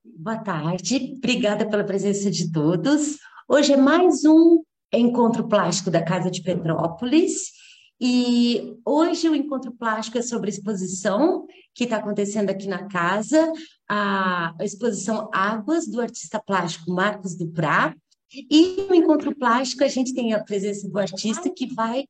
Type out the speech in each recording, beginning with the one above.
Boa tarde, obrigada pela presença de todos. Hoje é mais um encontro plástico da Casa de Petrópolis e hoje o encontro plástico é sobre a exposição que está acontecendo aqui na casa, a exposição Águas do artista plástico Marcos Duprá. E no encontro plástico a gente tem a presença do artista que vai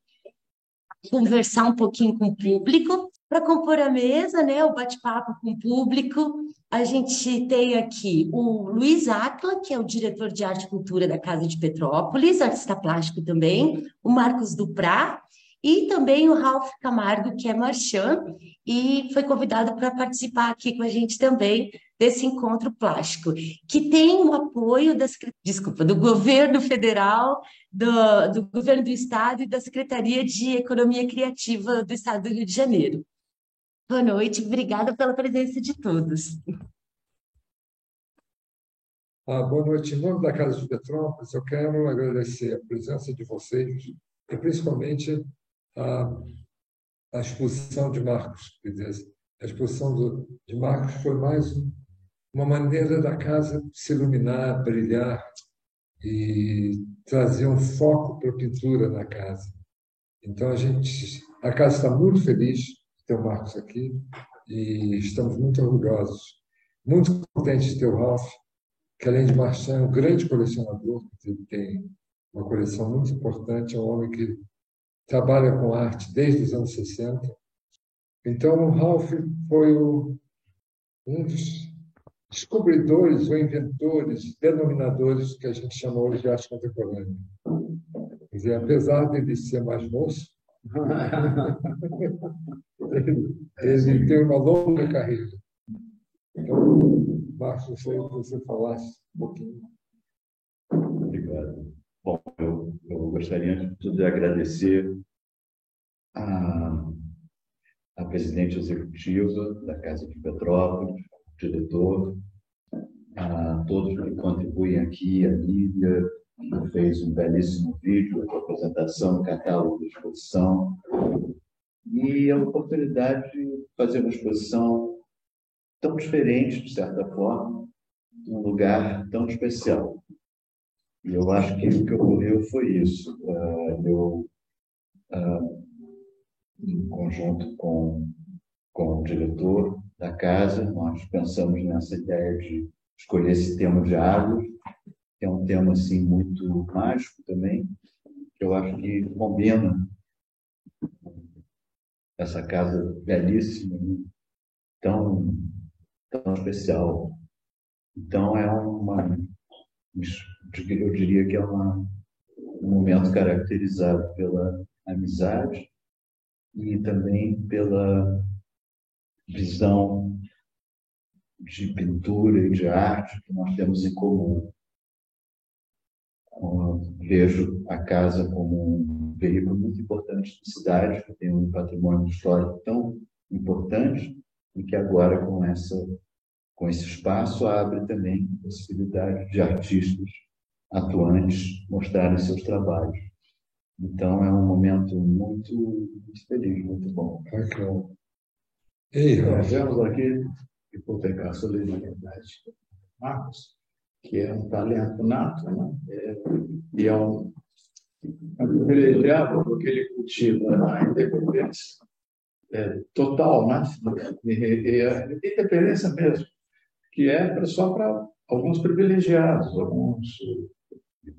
conversar um pouquinho com o público, para compor a mesa, né, o bate-papo com o público. A gente tem aqui o Luiz Acla, que é o diretor de arte e cultura da Casa de Petrópolis, artista plástico também, o Marcos Duprá, e também o Ralph Camargo, que é marchand, e foi convidado para participar aqui com a gente também desse encontro plástico, que tem o apoio do governo federal, do governo do estado e da Secretaria de Economia Criativa do estado do Rio de Janeiro. Boa noite, obrigada pela presença de todos. Boa noite. Em nome da Casa de Petrópolis, eu quero agradecer a presença de vocês e principalmente a, a exposição de Marcos. Quer dizer, a exposição de Marcos foi mais uma maneira da casa se iluminar, brilhar e trazer um foco para a pintura na casa. Então, a casa está muito feliz de ter o Marcos aqui e estamos muito orgulhosos, muito contentes de ter o Ralph, que além de marchand, é um grande colecionador, ele tem uma coleção muito importante, é um homem que trabalha com arte desde os anos 60. Então, o Ralph foi um dos descobridores ou inventores, denominadores que a gente chama hoje de arte contemporânea. Quer dizer, apesar de ele ser mais moço, ele tem uma longa carreira. Então, Marcos, gostaria que você falasse um pouquinho. Obrigado. Bom, eu gostaria, antes de tudo, de agradecer a presidente executiva da Casa de Petrópolis, o diretor, a todos que contribuem aqui, a Lívia, que fez um belíssimo vídeo de apresentação, catálogo de exposição, e a oportunidade de fazer uma exposição tão diferente, de certa forma, num lugar tão especial. E eu acho que o que ocorreu foi isso. Em conjunto com o diretor da casa, nós pensamos nessa ideia de escolher esse tema de águas, que é um tema assim, muito mágico também, que eu acho que combina essa casa belíssima, tão, tão especial. Então, eu diria que é um momento caracterizado pela amizade e também pela visão de pintura e de arte que nós temos em comum. Eu vejo a casa como um veículo muito importante da cidade, que tem um patrimônio histórico tão importante e que agora, com esse espaço, abre também a possibilidade de artistas atuantes mostrarem seus trabalhos. Então, é um momento muito, muito feliz, muito bom. Ei, Temos aqui hipotecar a solidariedade Marcos, que é um talento nato, né? E é um privilegiado porque ele cultiva a independência total, né? E a independência mesmo, que é só para alguns privilegiados, alguns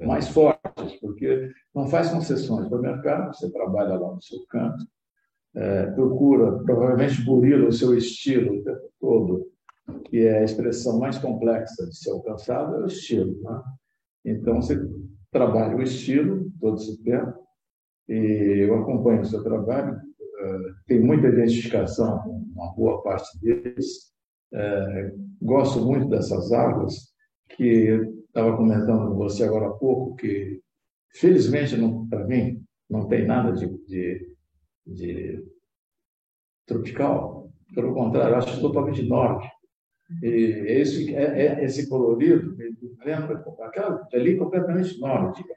mais fortes, porque não faz concessões para o mercado, você trabalha lá no seu canto, procura, provavelmente burila o seu estilo o tempo todo, que é a expressão mais complexa de ser alcançada, é o estilo. Né? Então, você trabalha o estilo todo esse tempo, e eu acompanho o seu trabalho, tem muita identificação com uma boa parte deles, gosto muito dessas águas, que estava comentando com você agora há pouco, que, felizmente, para mim, não tem nada de tropical. Pelo contrário, acho totalmente nórdico. E esse colorido me lembra aquela ali completamente nórdica.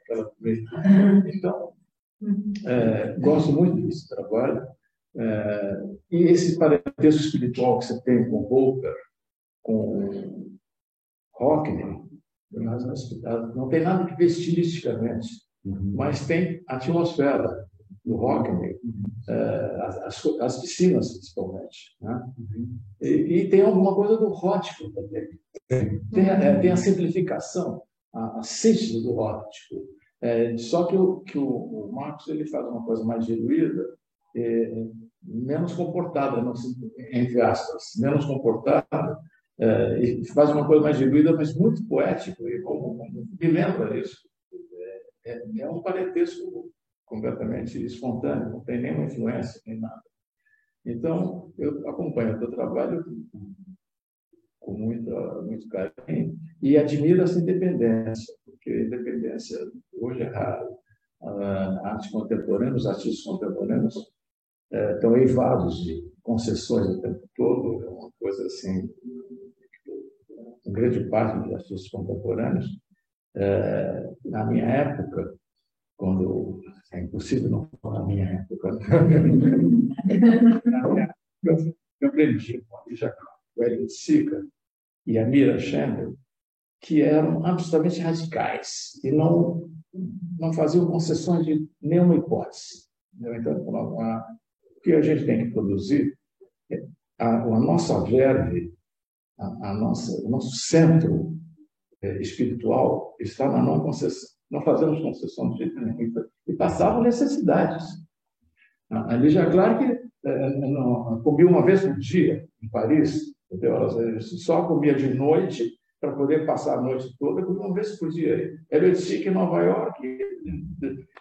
Então, gosto muito desse trabalho. E esse parentesco espiritual que você tem com o Volker, com Hockney, não tem nada que ver estilisticamente, mas tem a atmosfera do Hockney, as piscinas, principalmente. Né? E tem alguma coisa do Rótico também. Tem a simplificação, a síntese do Rótico. Só que o Marcos ele faz uma coisa mais diluída, menos comportada, entre aspas, menos comportada, e faz uma coisa mais diluída, mas muito poético, e como me lembra isso. É um parentesco completamente espontâneo, não tem nenhuma influência, nem nada. Então, eu acompanho o teu trabalho com muito carinho e admiro essa independência, porque a independência hoje é rara. A arte contemporânea, os artistas contemporâneos estão eivados de concessões o tempo todo, é uma coisa assim, uma grande parte dos artistas contemporâneos. Na minha época, quando é impossível não falar na minha época, eu aprendi com a Elliot Sica e a Mira Chamberlain, que eram absolutamente radicais e não faziam concessões de nenhuma hipótese. Então, o que a gente tem que produzir, a nossa verve, o nosso centro espiritual está na não concessão. Não fazemos concessão de jeito nenhum. E passavam necessidades. A Lígia Clark comia uma vez por dia em Paris, só comia de noite para poder passar a noite toda, comia uma vez por dia. Elliot Sica em Nova York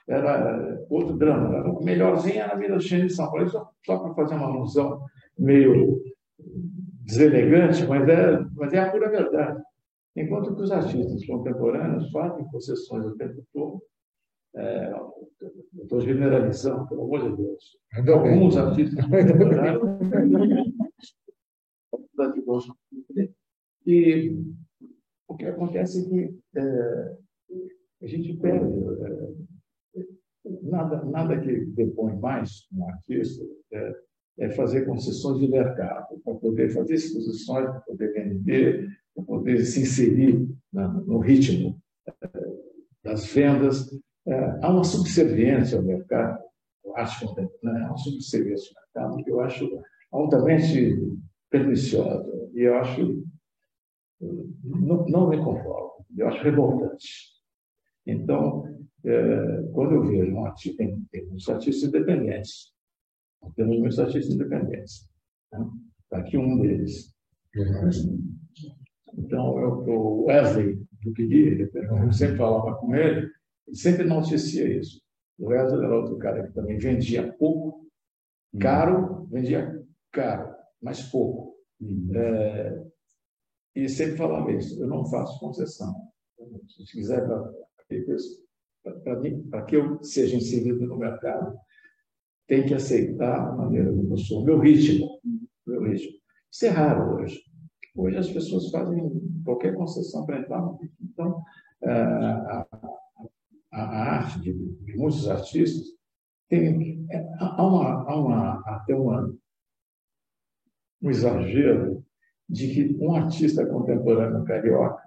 era outro drama. Era melhorzinha era a Mira Chamberlain de São Paulo, só para fazer uma alusão meio deselegante, mas é a pura verdade. Enquanto que os artistas contemporâneos fazem concessões o tempo todo, estou generalizando, pelo amor de Deus. Alguns artistas contemporâneos. E o que acontece é que a gente perde. Nada que depõe mais um artista é fazer concessões de mercado, para poder fazer exposições, para poder vender, para poder se inserir no ritmo das vendas. Há uma subserviência ao mercado, eu acho, há uma subserviência ao mercado que eu acho altamente perniciosa e eu acho, não me conformo, eu acho revoltante. Então, quando eu vejo tem muitos artistas independentes, temos muitos artistas independentes, né? Está aqui um deles. Então, o Wesley Duquilly, eu sempre falava com ele, ele sempre noticia isso. O Wesley era outro cara que também vendia pouco, vendia caro, mas pouco. E sempre falava isso, eu não faço concessão. Se quiser, para que eu seja inserido no mercado, tem que aceitar a maneira como eu sou, meu ritmo. Isso é raro hoje. Hoje as pessoas fazem qualquer concessão para entrar no ritmo. Então, a arte de muitos artistas há até um exagero de que um artista contemporâneo carioca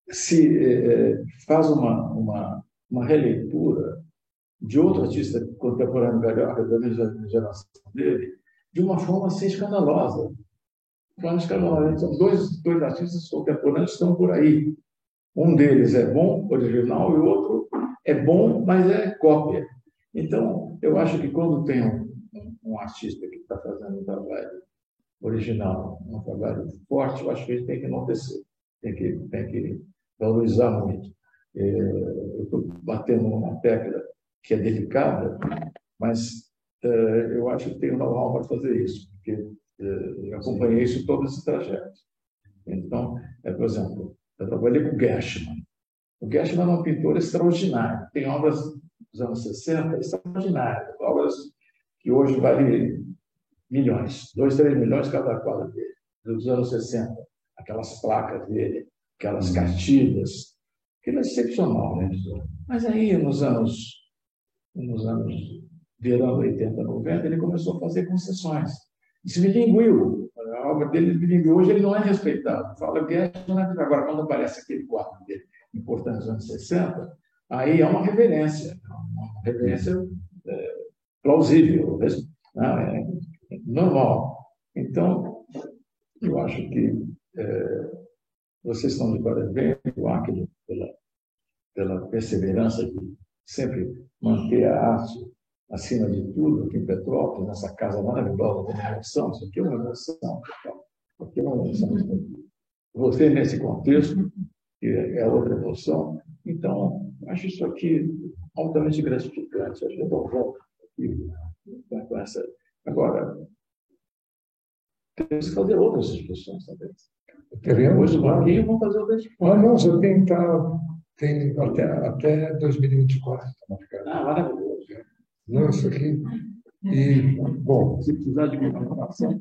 se faz uma releitura de outro artista contemporâneo carioca da mesma geração dele de uma forma assim escandalosa. São dois artistas contemporâneos que estão por aí. Um deles é bom, original, e o outro é bom, mas é cópia. Então, eu acho que quando tem um artista que está fazendo um trabalho original, um trabalho forte, eu acho que ele tem que enaltecer, tem que valorizar muito. Eu estou batendo numa tecla que é delicada, mas eu acho que tenho know-how para fazer isso, porque eu acompanhei isso todo esse trajeto. Então, por exemplo, eu trabalhei com o Gershman. O Gershman é um pintor extraordinário. Tem obras dos anos 60 extraordinárias, obras que hoje valem milhões, 2, 3 milhões cada quadro dele, dos anos 60. Aquelas placas dele, aquelas cartilhas, aquilo é excepcional, né? Mas aí, nos anos virando 80, 90, ele começou a fazer concessões. desmilinguiu. A obra dele desmilinguiu. Hoje ele não é respeitado. Fala Guedes, agora, quando aparece aquele quadro dele, importante nos anos 60, aí é uma reverência plausível, né? É normal. Então, eu acho que vocês estão de parabéns, Aquila, pela perseverança de sempre manter a arte acima de tudo aqui em Petrópolis, nessa casa maravilhosa da emoção. Isso aqui é uma emoção. Isso aqui é uma emoção. Você, nesse contexto, que é outra emoção. Então, acho isso aqui altamente gratificante. Acho que eu estou junto aqui com essa. Agora, temos que fazer outras discussões também. Hoje, o Marquinhos, vamos fazer outras discussões. Não, já tem até 2024. Ah, maravilhoso. Não, isso aqui. E, bom, se precisar de uma informação.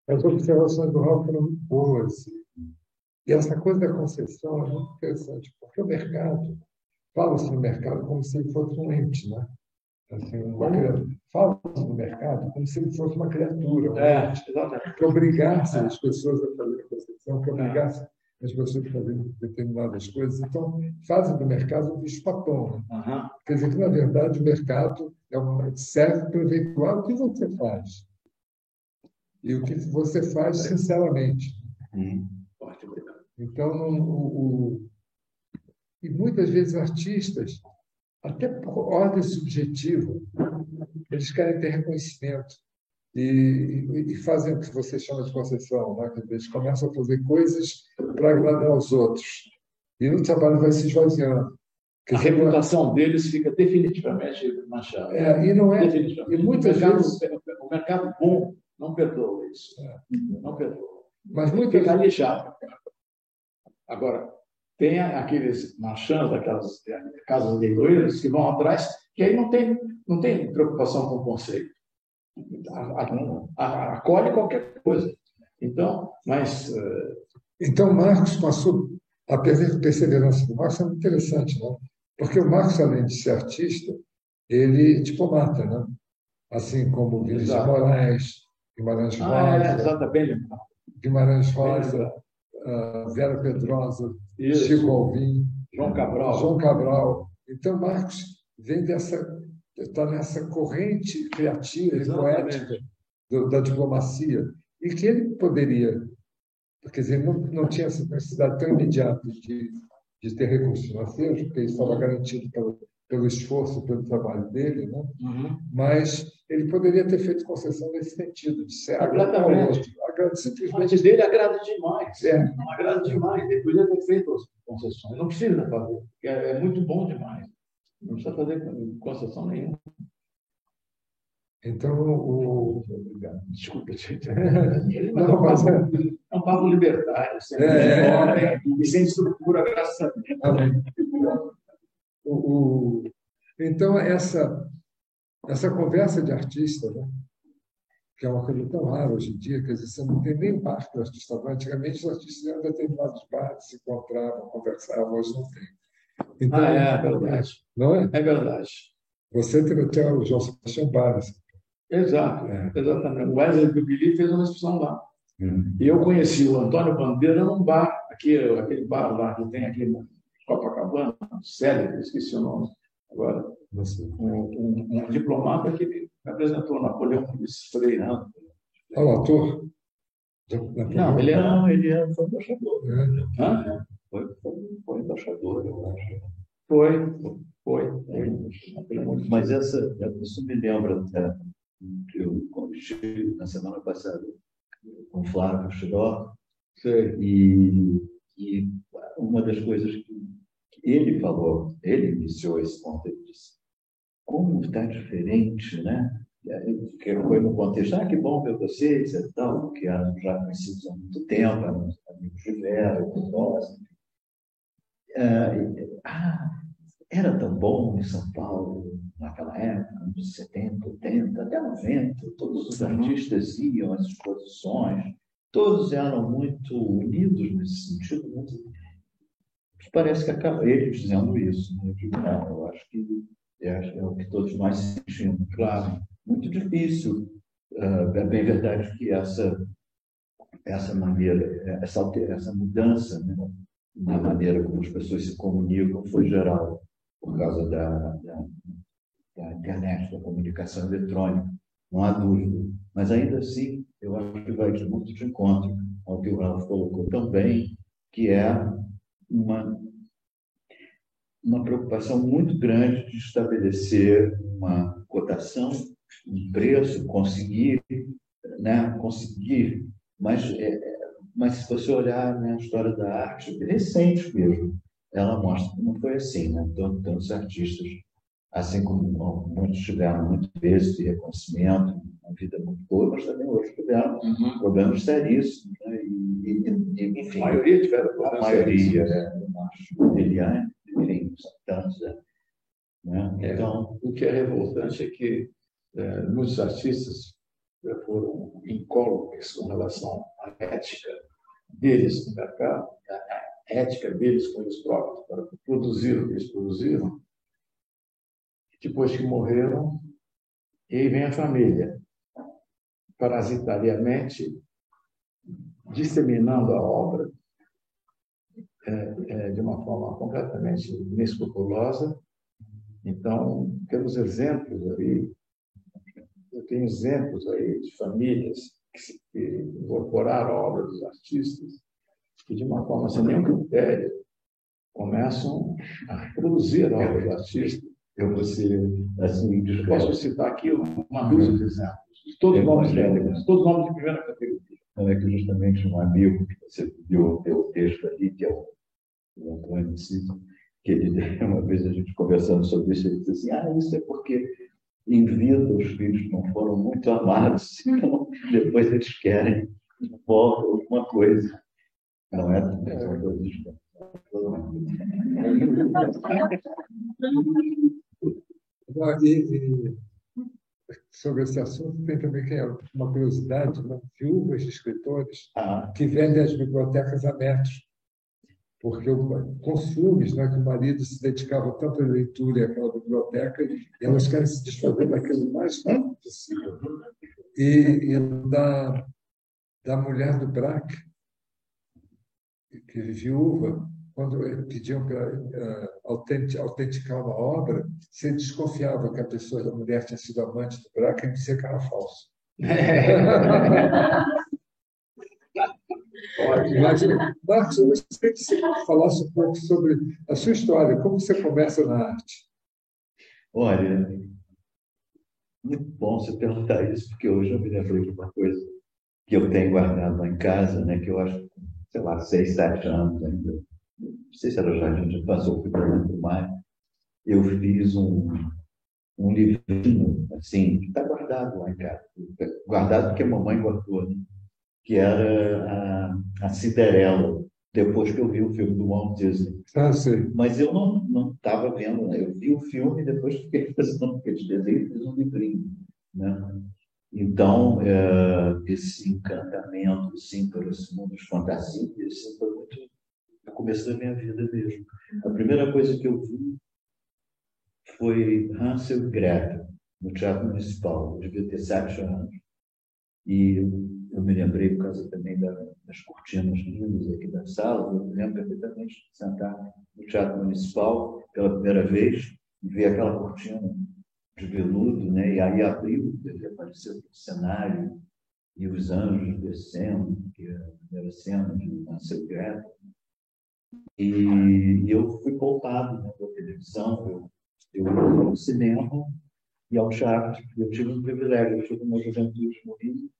As observações do Raul foram muito boas. E essa coisa da concessão é muito interessante, porque o mercado, fala-se no mercado como se ele fosse um ente, né? Assim, fala-se no mercado como se ele fosse uma criatura, que obrigasse as pessoas a fazer a concessão, que obrigasse as pessoas a fazer determinadas coisas. Então, fazem do mercado um bicho-papão. Né? Quer dizer que, na verdade, o mercado serve para eventuar o que você faz. E o que você faz sinceramente. Então, e muitas vezes artistas, até por ordem subjetiva, eles querem ter reconhecimento e fazem o que você chama de concessão, né? Eles começam a fazer coisas para agradar aos outros. E o trabalho vai se esvaziando. A reputação deles fica definitivamente manchada. E não é. E muitas vezes o mercado bom não perdoa isso. Não perdoa. Mas muitas fica lixado. Agora, tem aqueles marchands, aquelas casas leiloeiras que vão atrás, que aí não tem preocupação com o conceito. Acolhe qualquer coisa. Então, Então, Marcos passou. A perseverança do Marcos é muito interessante, né? Porque o Marcos, além de ser artista, ele é diplomata, né? Assim como Vinícius de Moraes, Guimarães Rosa, Guimarães Rosa, Vera Pedrosa, Chico Alvim, João Cabral. Então, Marcos está nessa corrente criativa e poética da diplomacia, e que ele poderia, quer dizer, não tinha essa necessidade tão imediata de ter recursos financeiros, porque isso estava garantido pelo esforço, pelo trabalho dele, né? Mas ele poderia ter feito concessão nesse sentido, de ser completamente. Simplesmente. A dele agrada demais. Agrada demais. Ele podia ter feito as concessões. Não precisa fazer, porque é muito bom demais. Não precisa fazer concessão nenhuma. Então, Desculpa, gente. Não, mas é um papo libertário. E sem estrutura, graças a Deus. Então, essa conversa de artista, né? Que é uma coisa tão rara hoje em dia, quer dizer, você não tem nem bar que o artista vai. Antigamente, os artistas iam a determinados bares, se encontravam, conversavam, hoje não tem. Então, é verdade. Não é? É verdade. Você teve até o João Sebastião Bach. Exato, exatamente. O Wesley Bibili fez uma exposição lá. E eu conheci o Antônio Bandeira num bar, aquele bar lá que tem aqui no Copacabana, célebre, esqueci o nome agora. Um diplomata que me apresentou, Napoleão Freire. O ator? Não, ele foi embaixador. Foi embaixador, eu acho. Foi. Mas isso me lembra, eu estive na semana passada com o Flávio Chiró, e uma das coisas que ele falou, ele iniciou esse ponto, ele disse, como está diferente, né? Que foi no contexto, que bom ver vocês e tal, porque eram já conhecidos há muito tempo, eram amigos de Vera, de nós. Era tão bom em São Paulo, naquela época, nos 70, 80, até 90, todos os artistas iam às exposições, todos eram muito unidos nesse sentido. Parece que acaba ele dizendo isso. Né? Eu digo, não, eu acho que É o que todos nós sentimos. Claro, muito difícil. É bem verdade que essa maneira, essa mudança, né, na maneira como as pessoas se comunicam foi geral, por causa da internet, da comunicação eletrônica, não há dúvida. Mas ainda assim, eu acho que vai muito de encontro ao que o Ralph colocou também, que é uma preocupação muito grande de estabelecer uma cotação, um preço, conseguir, né, mas se você olhar, né, a história da arte recente mesmo, ela mostra que não foi assim, né? Tantos artistas, assim como muitos tiveram muito êxito e reconhecimento, uma vida muito boa, mas também outros tiveram problemas seríssimos, né? Enfim, A maioria tiveram a problemas maioria, seríssimos. eu acho, Eliane, enfim, são tantos, né? Então, O que é revoltante é que muitos artistas foram incólumes com relação à ética deles no mercado, a ética deles com eles próprios, para produzir o que eles produziram. Depois que morreram, e aí vem a família, parasitariamente, disseminando a obra de uma forma completamente inescrupulosa. Então, temos exemplos aí, eu tenho exemplos aí de famílias que incorporaram a obra dos artistas que, de uma forma sem nenhum critério, começam a reproduzir a obra do artista. eu vou ser assim, Posso citar aqui uma dúzia de exemplos, de todos nomes técnicos, todos nomes de primeira categoria. Não é que justamente um amigo que você viu o texto ali, que é o Antônio Cito, que ele, uma vez a gente conversando sobre isso, ele disse assim, isso é porque em vida os filhos não foram muito amados, então depois eles querem de volta alguma coisa. Não é são coisas diferentes. E sobre esse assunto, tem também uma curiosidade, né? Viúvas de escritores que vendem as bibliotecas a metros, porque com ciúmes, né, que o marido se dedicava tanto à leitura e àquela biblioteca, e elas querem se desfazer daquilo o mais rápido possível. E da mulher do Braque, que viúva, quando pediam para autenticar uma obra, você desconfiava que a mulher tinha sido amante do Braque e dizia que era falso. Mas, Marcos, eu gostaria que você falasse um pouco sobre a sua história, como você começa na arte. Olha, muito bom você perguntar isso, porque hoje eu me lembrei de uma coisa que eu tenho guardado lá em casa, né, que eu acho, sei lá, 6, 7 anos ainda. Não sei se era o jardim de infância ou do mar. Eu fiz um livrinho, assim, que está guardado lá em casa. Guardado porque a mamãe guardou, né? Que era a Cinderela, depois que eu vi o filme do Walt Disney. Sim. Mas eu não estava vendo, né? Eu vi o filme e depois fiquei fazendo aqueles desenhos e fiz um livrinho, né? Então, esse encantamento, assim, por esse mundo de fantasia, assim, foi muito no começo da minha vida mesmo. A primeira coisa que eu vi foi Hansel e Gretel, no Teatro Municipal. Eu devia ter 7 anos. E eu me lembrei, por causa também das cortinas lindas aqui da sala, eu me lembro perfeitamente de sentar no Teatro Municipal pela primeira vez e ver aquela cortina de veludo, né? E aí abriu, ele apareceu no cenário, e os anjos descendo, que é a primeira cena de Hansel e Gretel. E eu fui poupado, né, pela televisão, eu ia ao cinema e ao teatro. Eu tive um privilégio, eu tive uma juventude no Rio,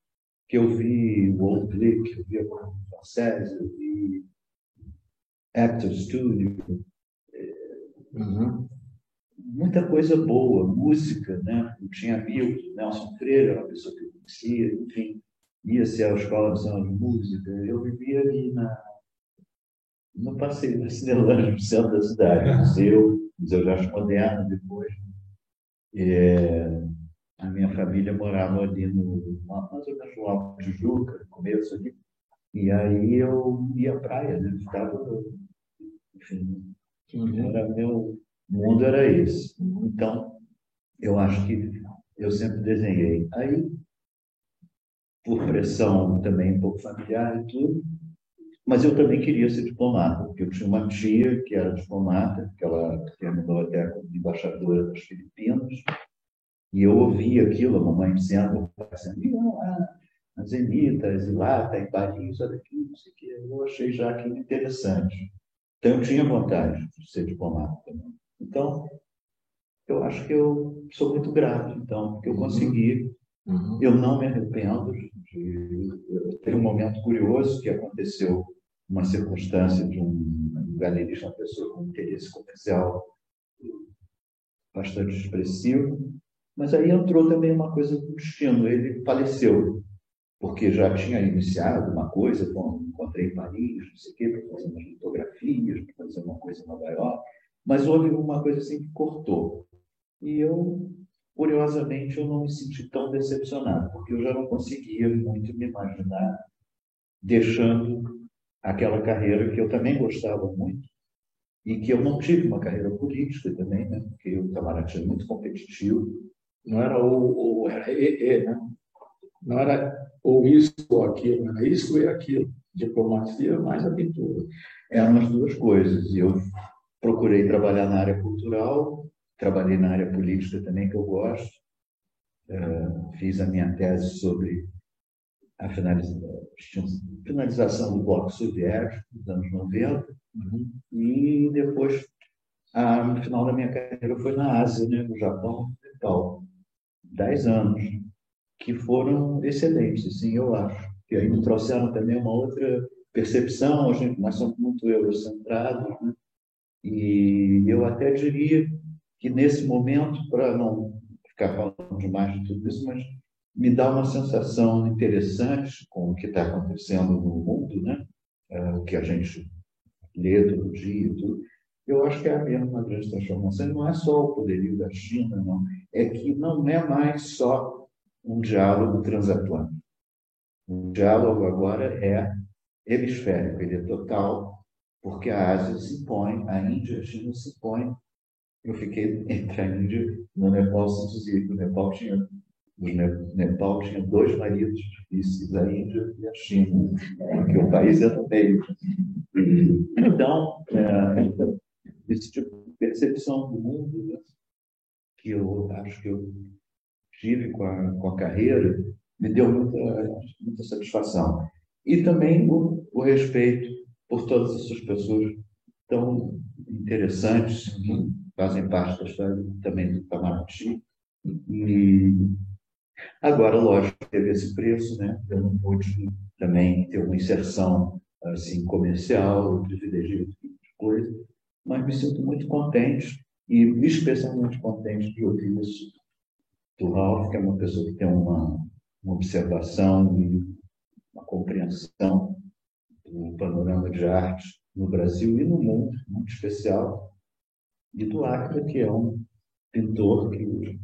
que eu vi o Old Vic, eu vi a Francesa, eu vi Actor Studio, muita coisa boa, música, né? Eu tinha amigos, Nelson Freire era uma pessoa que eu conhecia, enfim, ia-se à escola de música. Eu vivia ali no passeio da Cinelândia, no centro da cidade, Museu de Arte Moderna depois. A minha família morava ali mais ou menos no Alto de Tijuca, no começo ali, e aí eu ia à praia, né? Ficava, enfim, era O mundo era esse. Então, eu acho que eu sempre desenhei. Aí, por pressão também um pouco familiar e tudo, mas eu também queria ser diplomata, porque eu tinha uma tia que era diplomata, que ela terminou até como embaixadora das Filipinas, e eu ouvia aquilo, a mamãe dizendo, o pai dizendo, a Zenita, e lá, está em Paris, olha aqui, não sei o quê. Eu achei já aquilo interessante. Então, eu tinha vontade de ser diplomata também. Então, eu acho que eu sou muito grato, então, porque eu consegui. Eu não me arrependo ter um momento curioso que aconteceu, uma circunstância de um galerista, uma pessoa com interesse comercial bastante expressivo, mas aí entrou também uma coisa do destino. Ele faleceu, porque já tinha iniciado uma coisa, bom, encontrei em Paris, não sei o quê, para fazer umas fotografias, para fazer uma coisa em Nova York, mas houve uma coisa assim que cortou. E eu, curiosamente, eu não me senti tão decepcionado, porque eu já não conseguia muito me imaginar deixando aquela carreira que eu também gostava muito e que eu não tive uma carreira política também, né? Porque o Itamaraty é muito competitivo. Não era era né? Não era ou isso ou aquilo, era isso e aquilo. Diplomacia mais aventura. Eram as duas coisas. E eu procurei trabalhar na área cultural, trabalhei na área política também, que eu gosto. Fiz a minha tese sobre a finalização do Bloco Soviético dos anos 90, e depois, no final da minha carreira, foi na Ásia, né, no Japão e tal. 10 anos, que foram excelentes, assim, eu acho. Que aí me trouxeram também uma outra percepção. Nós somos muito eurocentrados, né? E eu até diria que nesse momento, para não ficar falando demais de tudo isso, mas me dá uma sensação interessante com o que está acontecendo no mundo, né? O que a gente lê todo dia e tudo. Eu acho que é mesmo uma grande transformação. Não é só o poderio da China, não. É que não é mais só um diálogo transatlântico. O diálogo agora é hemisférico, ele é total, porque a Ásia se impõe, a Índia e a China se impõem. Eu fiquei entre a Índia e o Nepal, se dizia que o Nepal tinha dois maridos difíceis, a Índia e a China, porque o país é no meio. Então, esse tipo de percepção do mundo, né, que eu acho que eu tive com a carreira, me deu muita satisfação. E também o respeito por todas essas pessoas tão interessantes que fazem parte da história também do Itamaraty. E agora, lógico, teve esse preço, né? Eu não pude também ter uma inserção assim, comercial, eu privilegiei esse tipo de coisa, mas me sinto muito contente e especialmente contente de ouvir isso do Ralph, que é uma pessoa que tem uma observação e uma compreensão do panorama de arte no Brasil e no mundo, muito especial, e do Acre, que é um pintor que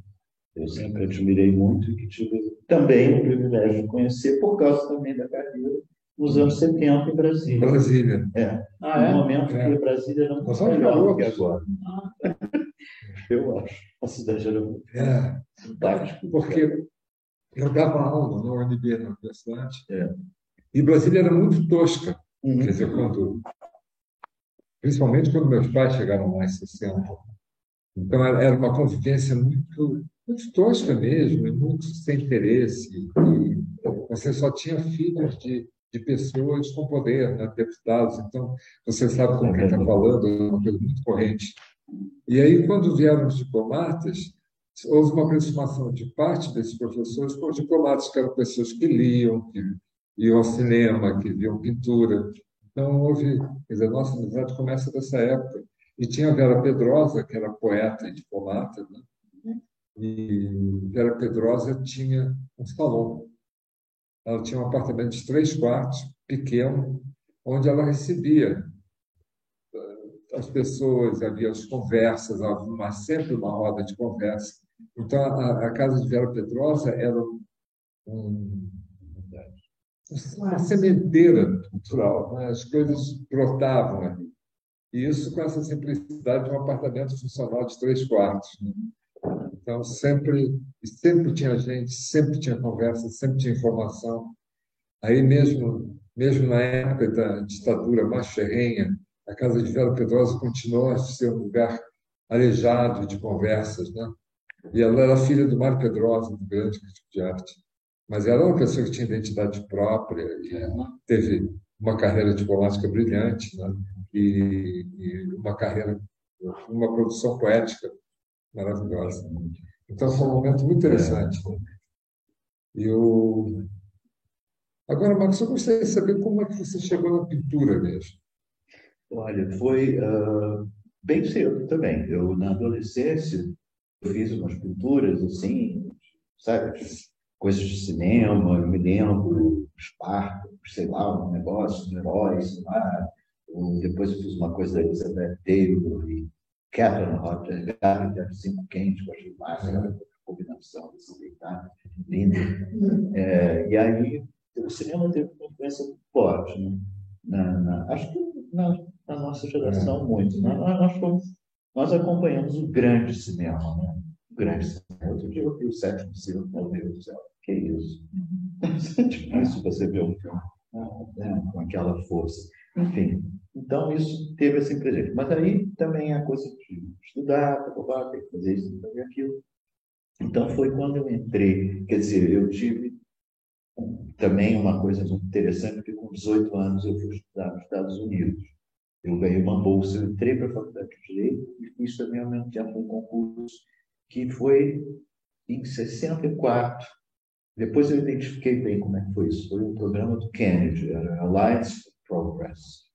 eu sempre admirei muito e que tive também o privilégio de conhecer por causa também da carreira nos anos 70 em Brasília. Brasília. No momento que Brasília era muito melhor do que agora. Eu acho. A cidade era muito simpática. Porque eu dava aula na UNB, na universidade, e Brasília era muito tosca. Quer dizer, principalmente quando meus pais chegaram lá em 60. Então, era uma convivência muito tosca mesmo, e muito sem interesse. E você só tinha filhos de pessoas com poder, né, deputados. Então, você sabe com quem está falando, é uma coisa muito corrente. E aí, quando vieram os diplomatas, houve uma aproximação de parte desses professores com os diplomatas, que eram pessoas que liam, que iam ao cinema, que viam pintura. Então, houve, quer dizer, a nossa amizade começa dessa época. E tinha a Vera Pedrosa, que era poeta e diplomata, né? E Vera Pedrosa tinha um salão. Ela tinha um apartamento de 3 quartos, pequeno, onde ela recebia as pessoas, havia as conversas, havia sempre uma roda de conversa. Então, a casa de Vera Pedrosa era uma sementeira cultural, né? As coisas brotavam ali. E isso com essa simplicidade de um apartamento funcional de 3 quartos, né? Então, sempre tinha gente, sempre tinha conversa, sempre tinha informação. Aí mesmo na época da ditadura mais ferrenha, a Casa de Vera Pedrosa continuou a ser um lugar arejado de conversas, né? E ela era filha do Mário Pedrosa, do grande crítico de arte. Mas ela era uma pessoa que tinha identidade própria e teve uma carreira diplomática brilhante, né? E uma produção poética maravilhosa. Então, foi um momento muito interessante, né? Eu... Agora, Marcos, eu gostaria de saber como é que você chegou na pintura mesmo. Olha, foi bem cedo também. Eu, na adolescência, eu fiz umas pinturas, assim, sabe? Coisas de cinema, eu me lembro, Esparta, sei lá, um negócio de heróis, sei lá. Depois eu fiz uma coisa da Elizabeth Taylor e Catherine Roger, de Cinco Quentes, que eu achei massa, a combinação desse deitado, lindo. E aí, o cinema teve uma influência muito forte, né? Acho que na nossa geração, muito. Né? Nós acompanhamos o grande cinema, né? O grande cinema. Outro dia eu vi o Sétimo Círculo, meu Deus do céu, que isso? É difícil você ver um filme com aquela força. Enfim, então isso teve assim presente. Mas aí também a coisa de estudar, ter que fazer isso, fazer aquilo. Então foi quando eu entrei, quer dizer, eu tive também uma coisa muito interessante, porque com 18 anos eu fui estudar nos Estados Unidos. Eu ganhei uma bolsa, eu entrei para a Faculdade de Direito e fiz também ao mesmo tempo um concurso que foi em 64. Depois eu identifiquei bem como é que foi isso. Foi um programa do Kennedy, era Alliance for Progress.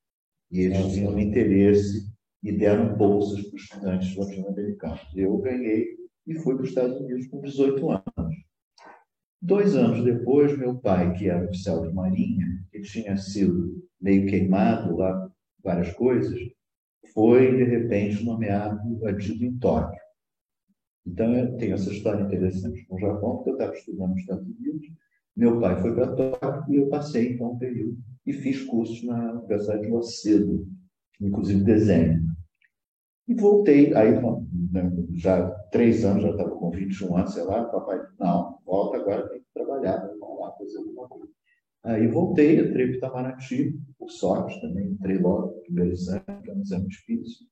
E eles tinham interesse e deram bolsas para os estudantes latino-americanos. Eu ganhei e fui para os Estados Unidos com 18 anos. 2 anos depois, meu pai, que era oficial de marinha, que tinha sido meio queimado lá, várias coisas, foi, de repente, nomeado adido em Tóquio. Então, eu tenho essa história interessante com o Japão, porque eu estava estudando nos Estados Unidos, meu pai foi para Tóquio e eu passei, então, um período e fiz cursos na Universidade de Waseda, inclusive desenho. E voltei, aí já 3 anos, já estava com 21 anos, sei lá, papai, não, volta agora, tem que trabalhar, vamos lá fazer alguma coisa. Aí voltei, entrei para o Itamaraty, por sorte também, entrei logo no primeiro exame, que é um exame difícil.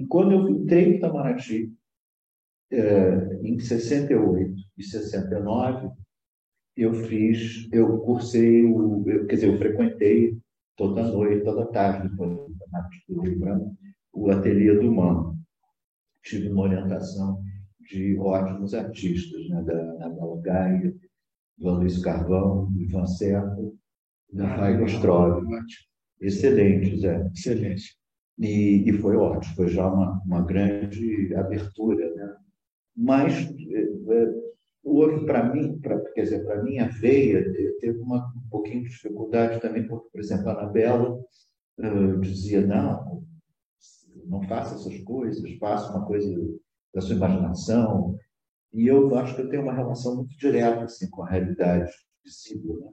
Quando eu entrei para o Itamaraty, em 68 e 69, eu cursei, quer dizer, eu frequentei toda noite, toda tarde, depois do Itamaraty do Rio Branco, o ateliê do Mano. Tive uma orientação de ótimos artistas, né? Da Bela Gaia, do Luiz Carvão, do Ivan Serra, da Raio Ostrov. Excelentes, excelente. E foi ótimo, foi já uma grande abertura, né? Mas houve para mim, quer dizer, para mim a veia teve um pouquinho de dificuldade também, porque, por exemplo, a Anabela dizia, não faça essas coisas, faça uma coisa da sua imaginação. E eu acho que eu tenho uma relação muito direta assim, com a realidade visível, né?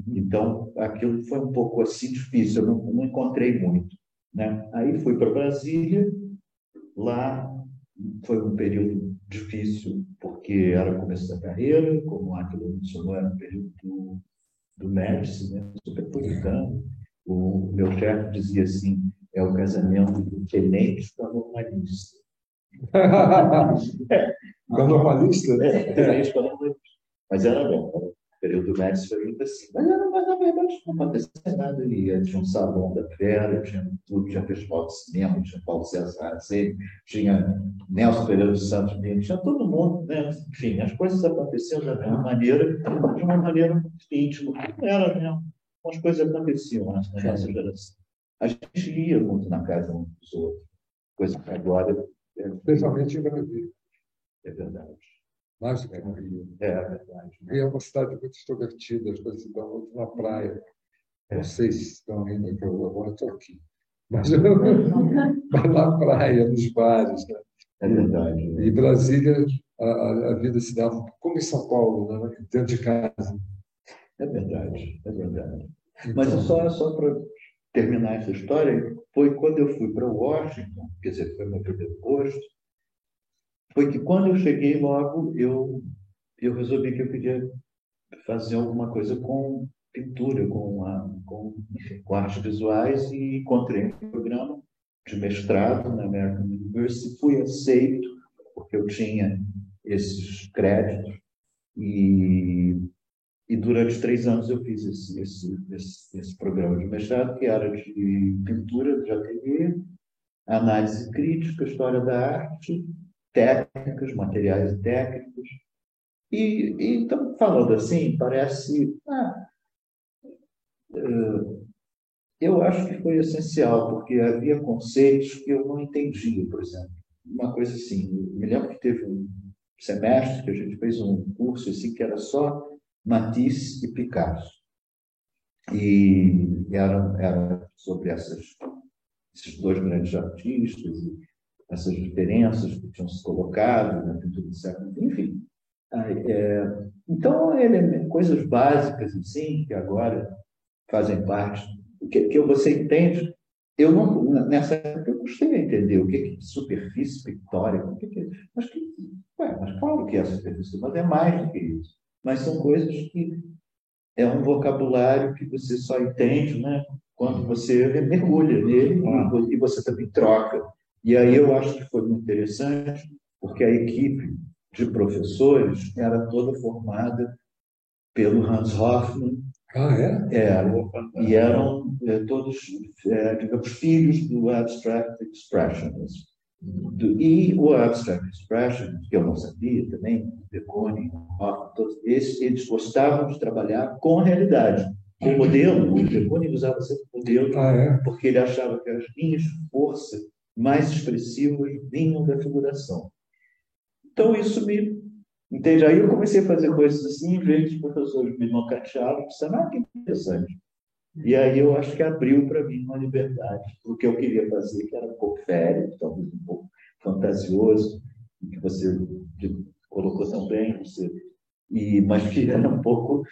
Então, aquilo foi um pouco assim difícil, eu não encontrei muito, né? Aí fui para Brasília, lá foi um período difícil, porque era o começo da carreira, como aquilo mencionou, era um período do Médici, né? Super puritano. O meu chefe dizia assim, é o casamento do tenente com a normalista. Com a normalista? Tenente com a normalista. Mas era bom, o período do Médici foi muito assim. Mas na verdade não acontecia nada. Tinha um salão da Vera, tinha tudo, tinha festival de cinema, tinha Paulo César Araceli, tinha Nelson Pereira dos Santos, tinha todo mundo, né? Enfim, as coisas aconteciam de uma maneira muito íntima. Não era mesmo. As coisas aconteciam na nossa geração. A gente ia muito na casa uns dos outros, coisa que agora... Especialmente em Brasília. É verdade. Mais do que no Rio. É verdade. E é uma cidade muito extrovertida, as coisas se dão muito na praia. Não sei se estão ainda, que eu agora estou aqui. Mas na praia, nos bares. Né? É verdade. E Brasília, a vida se dava como em São Paulo, né? Dentro de casa. É verdade, é verdade. Mas só para terminar essa história, foi quando eu fui para Washington, quer dizer, foi meu primeiro posto, foi que quando eu cheguei logo, eu resolvi que eu queria fazer alguma coisa com pintura, enfim, com artes visuais, e encontrei um programa de mestrado na American University, fui aceito, porque eu tinha esses créditos, e durante 3 anos eu fiz esse programa de mestrado, que era de pintura de ateliê, análise crítica, história da arte, técnicas, materiais e técnicos. Então, falando assim, parece... eu acho que foi essencial, porque havia conceitos que eu não entendia, por exemplo. Uma coisa assim, eu me lembro que teve um semestre que a gente fez um curso assim, que era só Matisse e Picasso. E era sobre esses dois grandes artistas, e essas diferenças que tinham se colocado na pintura do século XX, enfim. Então, coisas básicas assim, que agora fazem parte, que você entende. Eu não, nessa época, eu custei a entender o que é superfície pictórica, mas claro que é superfície, mas é mais do que isso. Mas são coisas que é um vocabulário que você só entende, né, quando você mergulha nele e você também troca. E aí eu acho que foi muito interessante, porque a equipe de professores era toda formada pelo Hans Hofmann. E eram todos, digamos, filhos do Abstract Expressionism. E o Abstract Expressionism, que eu não sabia também, de Kooning, Hoffmann, todos esses, eles gostavam de trabalhar com a realidade. O modelo, o de Kooning usava sempre o modelo, porque ele achava que as linhas de força mais expressivas vinham da figuração. Então, isso me... Entende? Aí eu comecei a fazer coisas assim, em vez de professores me nocauteavam, pensando, que interessante. E aí eu acho que abriu para mim uma liberdade, porque eu queria fazer, que era um pouco férreo, talvez um pouco fantasioso, que você colocou tão bem, mas que era um pouco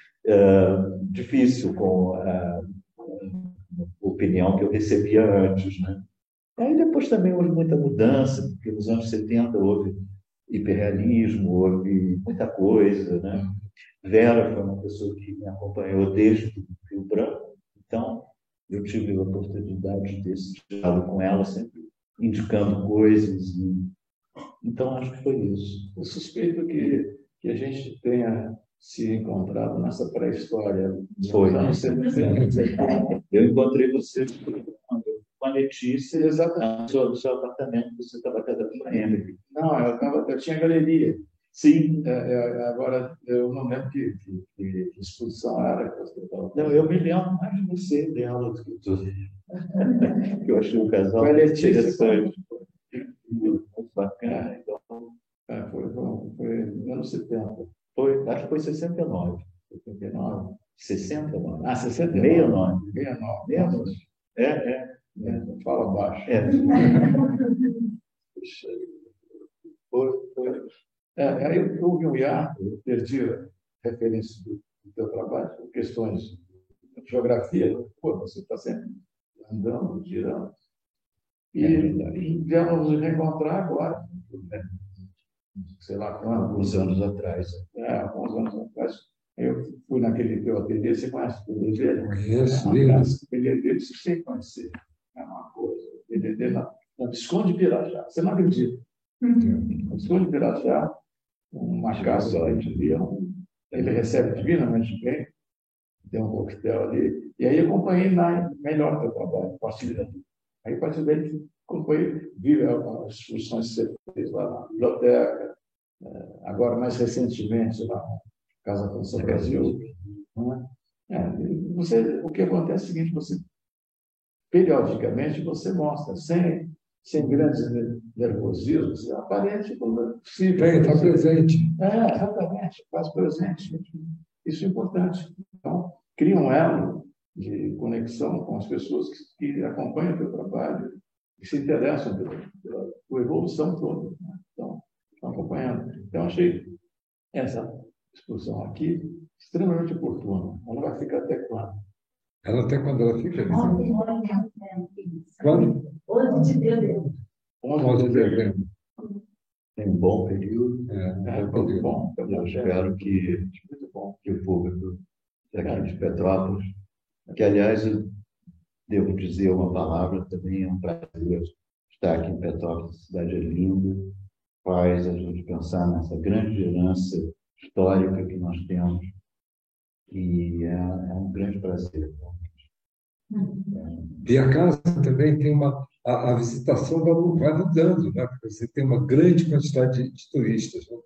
difícil com a opinião que eu recebia antes, né? Aí depois também houve muita mudança, porque nos anos 70 houve hiperrealismo, houve muita coisa, né? Vera foi uma pessoa que me acompanhou desde o Rio Branco, então eu tive a oportunidade de ter esse diálogo com ela, sempre indicando coisas. Então, acho que foi isso. Eu suspeito que a gente tenha se encontrado nessa pré-história. Foi. Eu encontrei você com a Letícia, exatamente, no seu apartamento, você estava até da Emily. Não, eu tinha galeria. Sim. Agora, eu não lembro que exposição era que você estava fazendo. Não, eu me lembro mais de você, dela, do que tudo. Eu achei um casal interessante. Muito bacana. Então, foi anos 70. Acho que foi 69. 69. 69. 69. 69. Fala baixo. Aí houve um hiato, eu perdi a referência do teu trabalho, por questões de geografia. Você está sempre andando, girando. E viemos nos reencontrar agora, sei lá quando. Alguns anos atrás. Alguns anos atrás. Eu fui naquele teu ateliê, você conhece o ateliê dele? Conheço, O ateliê dele, você tem que conhecer. É uma coisa. O ateliê dele na Visconde de Pirajá. Você não acredita? Na Visconde de Pirajá, uma casa ali, ele recebe divinamente bem, tem um coquetel ali. E aí eu acompanhei melhor teu trabalho, a partir dali. Aí, a partir daí, acompanhei, vi as exposições que você fez lá na biblioteca, agora, mais recentemente, lá na Casa França Brasil. O que acontece é o seguinte, periodicamente, você mostra, sem grandes nervosismos, aparente como é possível. Está presente. Exatamente, faz presente. Isso é importante. Então, cria um elo de conexão com as pessoas que acompanham o teu trabalho e se interessam pela tua evolução toda. Né? Então, estão acompanhando. Então, achei essa exposição aqui extremamente oportuna. Ela vai ficar até quando? Ela tem quando ela fica? Quando? 11 de dezembro. 11 de dezembro. Tem um bom período. Muito bom. Eu espero que o público daqui de Petrópolis, que, aliás, eu devo dizer uma palavra, também é um prazer estar aqui em Petrópolis, a cidade é linda, faz a gente pensar nessa grande herança histórica que nós temos, e é um grande prazer. E a casa também tem a visitação vai mudando, né? Porque você tem uma grande quantidade de turistas, né?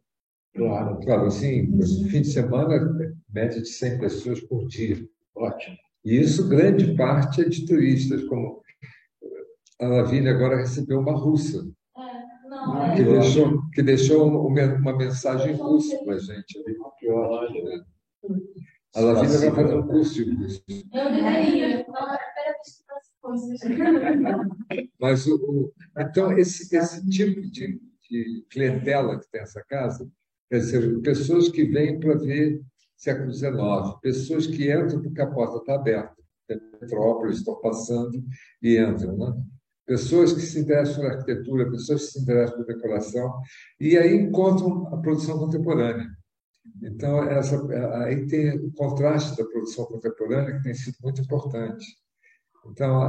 Claro, assim, no fim de semana, média de 100 pessoas por dia. Ótimo. E isso, grande parte, é de turistas, como a Lavínia agora recebeu uma russa, que deixou uma mensagem russa para a gente ali. Que ótimo. A Lavínia vai fazer um curso de russo. Eu deveria, coisas. Mas, então, esse tipo de clientela que tem essa casa, quer dizer, pessoas que vêm para ver século XIX, pessoas que entram porque a porta está aberta, Petrópolis, estão passando e entram, né? Pessoas que se interessam por arquitetura, pessoas que se interessam por decoração, e aí encontram a produção contemporânea. Então, aí tem o contraste da produção contemporânea, que tem sido muito importante. Então,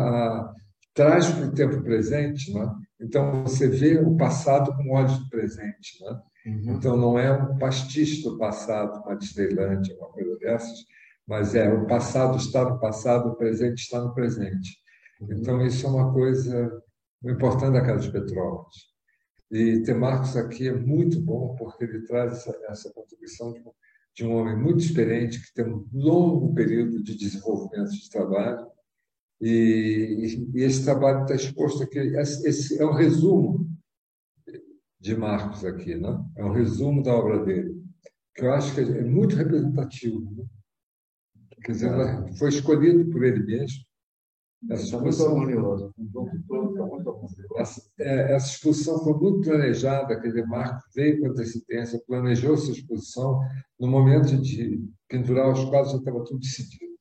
traz para o tempo presente, né? Então você vê o passado com olhos do presente, né? Então não é um pastiche do passado, uma Disneylandia, uma coisa dessas, mas o passado está no passado, o presente está no presente. Então isso é uma coisa importante da Casa de Petrópolis. E ter Marcos aqui é muito bom, porque ele traz essa contribuição de um homem muito experiente, que tem um longo período de desenvolvimento de trabalho. E esse trabalho está exposto aqui. Esse é um resumo de Marcos aqui, né? É um resumo da obra dele, que eu acho que é muito representativo, né? Quer dizer, foi escolhido por ele mesmo. Essa exposição foi muito planejada, quer dizer, Marcos veio com antecedência, planejou essa exposição. No momento de pendurar os quadros, já estava tudo decidido.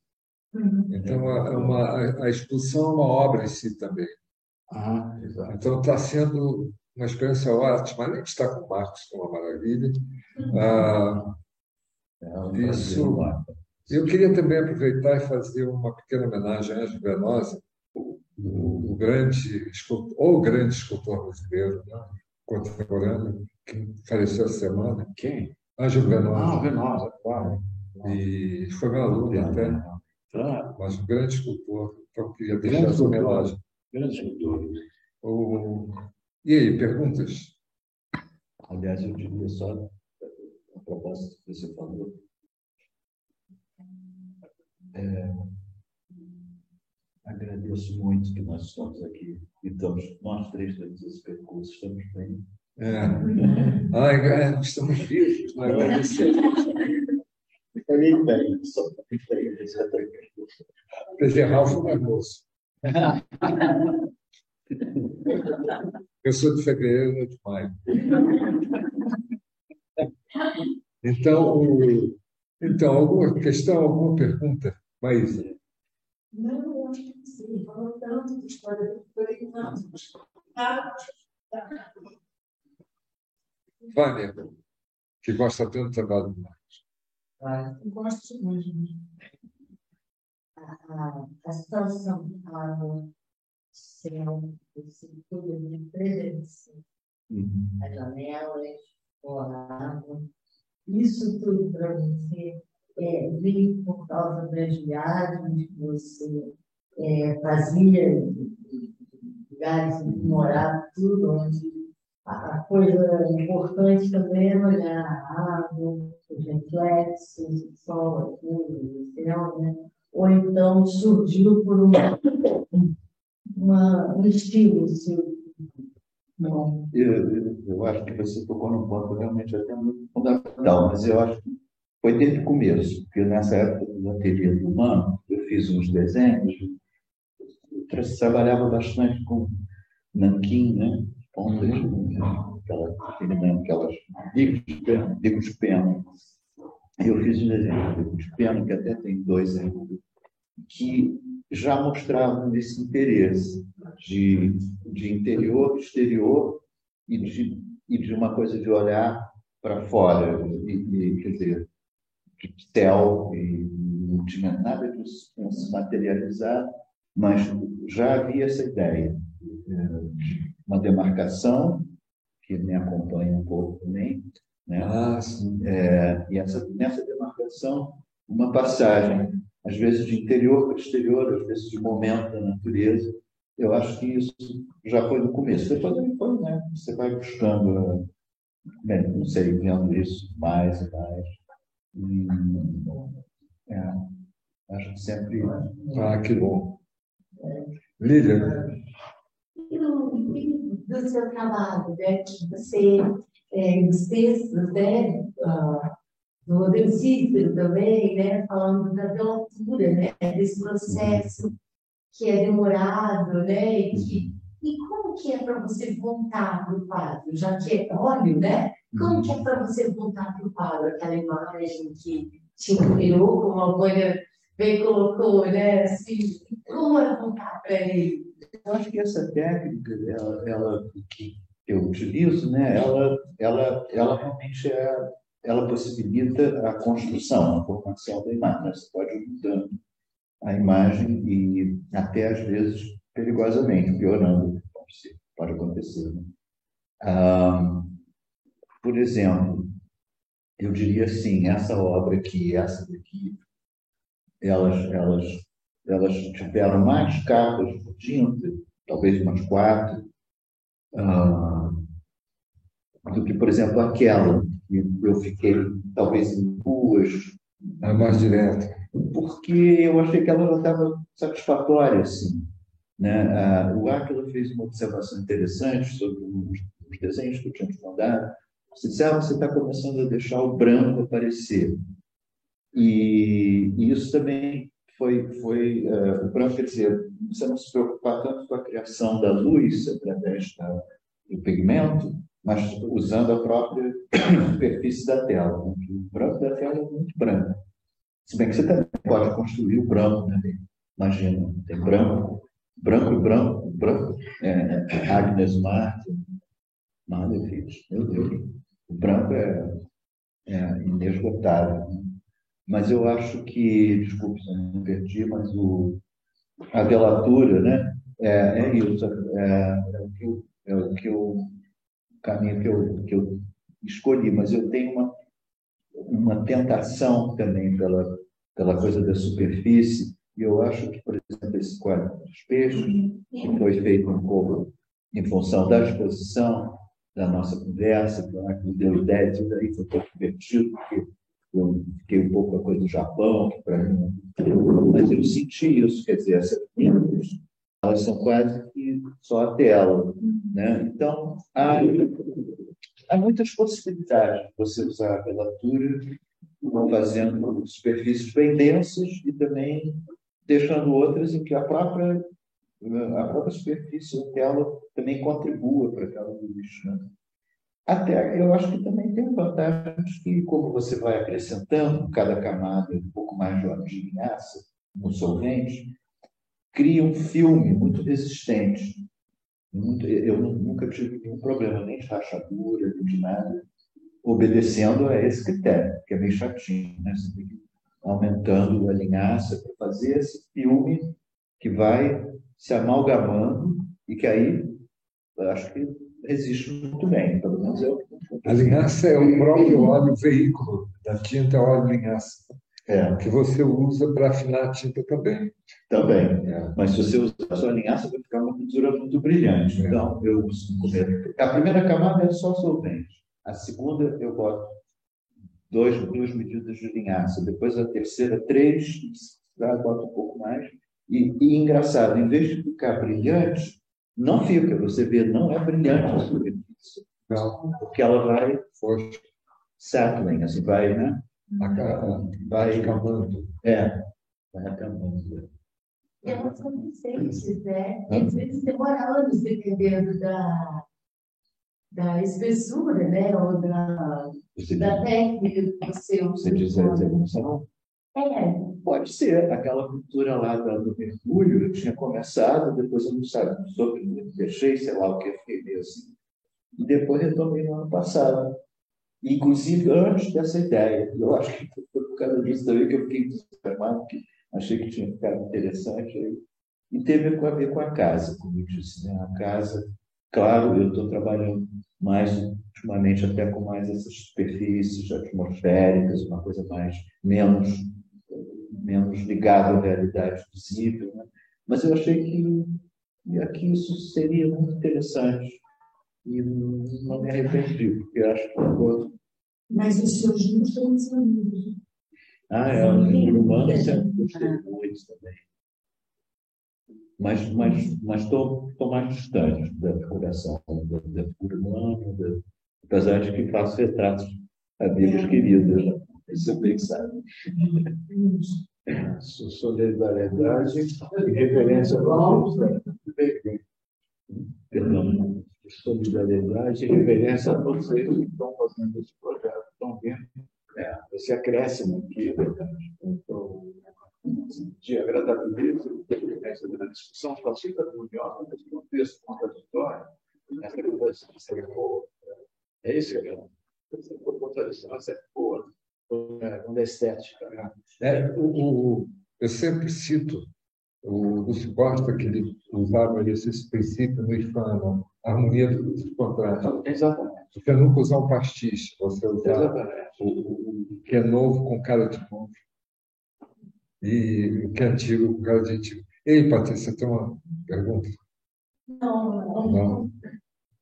Então, a exposição é uma obra em si também. Então, está sendo uma experiência ótima. Além de estar com o Marcos, que é uma maravilha. Eu queria também aproveitar e fazer uma pequena homenagem a Ângelo Venosa, o grande escultor brasileiro, né, contemporâneo, que faleceu essa semana. Quem? Ângelo Venosa. Venosa, claro. E foi meu aluno até. Mas um grande escultor, então eu queria deixar essa homenagem. Grande escultor. E aí, perguntas? Aliás, eu diria só a proposta que você falou. Agradeço muito que nós estamos aqui e nós três temos esse percurso, estamos bem. Estamos vivos, não é? Agradecemos. Também bem, só bem. Quer dizer, Ralf não é moço. Eu sou de fevereiro, não de maio. Então, alguma questão, alguma pergunta, Maísa? Não, eu acho que sim. Falou tanto de história do Vânia, que gosta tanto do trabalho do Marcos. Eu gosto muito. A situação do céu, esse tudo de presença, as janelas, o água, isso tudo para você veio por causa das viagens que você fazia, lugares em que morava, tudo, onde a coisa importante também é olhar a água, os reflexos, o sol, o céu, né? Ou então surgiu por um estilo seu. Eu acho que você tocou num ponto realmente até muito fundamental, mas eu acho que foi desde o começo, porque nessa época do ateliê do Humano, eu fiz uns desenhos, eu trabalhava bastante com nanquim, né? Pontas, aquelas bicos de pena. Eu fiz um desenho de bico de pena, que até tem dois aí, que já mostravam esse interesse de interior, exterior e de uma coisa de olhar para fora, quer dizer, de céu, e não tinha nada disso se materializar, mas já havia essa ideia de uma demarcação, que me acompanha um pouco também, né? E nessa demarcação, uma passagem, às vezes de interior para exterior, às vezes de momento da natureza. Eu acho que isso já foi no começo. Depois, né? Você vai buscando, bem, não sei, vendo isso mais e mais. Acho que sempre. Que bom. Lília. Do seu trabalho, né, que você, dos textos, né, do Rodrigo Cícero também, né, falando da altura, né, desse processo que é demorado, né, e como que é para você voltar para o quadro, já que é óleo, né, como que é para você voltar para o quadro, aquela imagem que te inspirou, como a Vânia bem colocou, né, assim, como é voltar para ele? Eu acho que essa técnica, ela que eu utilizo, né, ela realmente ela possibilita a construção, a formação da imagem. Você pode ir mudando a imagem e até, às vezes, perigosamente, piorando. Pode acontecer. Né? Por exemplo, eu diria assim, essa obra aqui, essa daqui, elas tiveram mais capas de tinta, talvez umas 4, do que, por exemplo, aquela que eu fiquei talvez em 2. É mais direto. Porque eu achei que ela não estava satisfatória, assim. Né? O Áquila fez uma observação interessante sobre os desenhos que eu tinha te mandado. Você está começando a deixar o branco aparecer. E isso também foi o branco, quer dizer, você não se preocupar tanto com a criação da luz através do pigmento, mas usando a própria superfície da tela. Né? O branco da tela é muito branco. Se bem que você também pode construir o branco, né? Imagina, tem branco. Agnes Martin, Malefich, meu Deus. O branco é inesgotável. Né? Mas eu acho que, desculpe se eu me perdi, mas a velatura, né, é isso, o caminho que eu escolhi, mas eu tenho uma tentação também pela coisa da superfície, e eu acho que, por exemplo, esse quadro dos peixes, que foi feito um pouco em função da exposição da nossa conversa, que me deu ideia, tudo aí foi um pouco divertido, porque eu fiquei um pouco com a coisa do Japão, que para mim, mas eu senti isso, quer dizer, essas pinturas, elas são quase que só a tela, né? Então, há muitas possibilidades de você usar a velatura fazendo superfícies bem densas e também deixando outras em que a própria superfície da tela também contribua para aquela luz. Né? Até eu acho que também tem vantagens que, como você vai acrescentando cada camada um pouco mais de óleo de linhaça no solvente, cria um filme muito resistente. Eu nunca tive nenhum problema, nem de rachadura, nem de nada, obedecendo a esse critério, que é meio chatinho, né? Você tem que ir aumentando a linhaça para fazer esse filme que vai se amalgamando e que aí eu acho que resiste muito bem, pelo menos eu. A linhaça é o próprio óleo veículo da tinta, óleo linhaça, que você usa para afinar a tinta também. Também, mas se você usar só a linhaça, vai ficar uma pintura muito brilhante. Então, eu uso a primeira camada é só solvente. A segunda, eu boto duas medidas de linhaça. Depois, a terceira, 3, boto um pouco mais. E engraçado, em vez de ficar brilhante, não fica. Você vê, não é brilhante a superfície. Não. Porque ela vai settling, assim, vai, né? Vai acabando. Vai acabando. Elas são recentes, né? Às vezes demora anos dependendo da espessura, né? Ou da técnica que você usa. Você diz a execução? Pode ser. Aquela pintura lá do Mercúrio, eu tinha começado, depois eu não soube muito, deixei, sei lá o que, fiquei meio assim. E depois retomei no ano passado. Inclusive antes dessa ideia. Eu acho que foi por causa disso também que eu fiquei entusiasmado, porque achei que tinha ficado interessante. E teve a ver com a casa, como eu disse, né? A casa, claro, eu estou trabalhando mais ultimamente até com mais essas superfícies atmosféricas, uma coisa menos ligada à realidade visível, né? Mas eu achei que aqui isso seria muito interessante e não me arrependi, porque acho que Mas os seus livros também são lindos. o livro humano sempre gostei muito também. Mas estou mais distante da figuração, da figura humana, apesar de que faço retratos amigos queridos, né? Isso bem que sabe. Solidariedade e reverência a todos. Perdão. Solidariedade e reverência a todos eles que estão fazendo esse projeto, estão vendo esse acréscimo aqui, então, de agradabilidade da discussão está sempre harmoniosa, nesse contexto contraditório, essa conversa de ser boa. É isso que essa contradição, essa boa, quando é estética. Eu sempre cito o Lúcio Costa, que ele usava esse princípio no IFAM, a harmonia dos contrastes. Exatamente. Você nunca usar um pastiche, você usar Exatamente. o que é novo com cara de novo e o que é antigo com cara de antigo. Ei, Patrícia, tem uma pergunta? Não.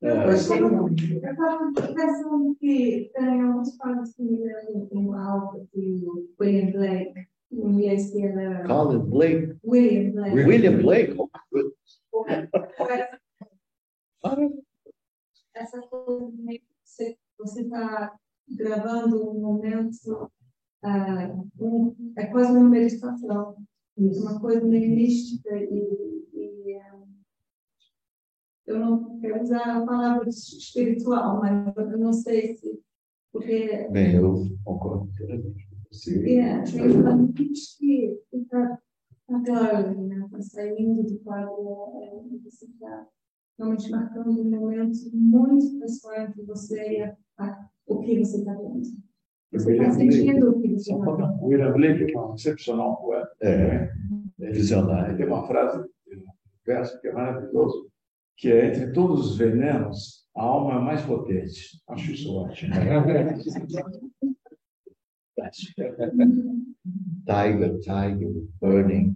Eu estava pensando que tem alguns fatos que me lembram algo que o William Blake, e a esquerda. Colin Blake. William Blake. William Blake? Essa coisa de você está gravando um momento, é quase uma meditação, uma coisa meio mística eu não quero usar a palavra espiritual, mas eu não sei se porque Bem, eu concordo. tem elementos que está claro, né? Está saindo do quadro, você está realmente marcando um momento muito pessoal entre você e o que você está vendo. Você está sentindo o que você está vendo. O William Blake, que é um excepcional poeta, visionário, tem uma frase, um verso que é maravilhoso, que é: entre todos os venenos, a alma é a mais potente. Acho isso ótimo. Tiger, burning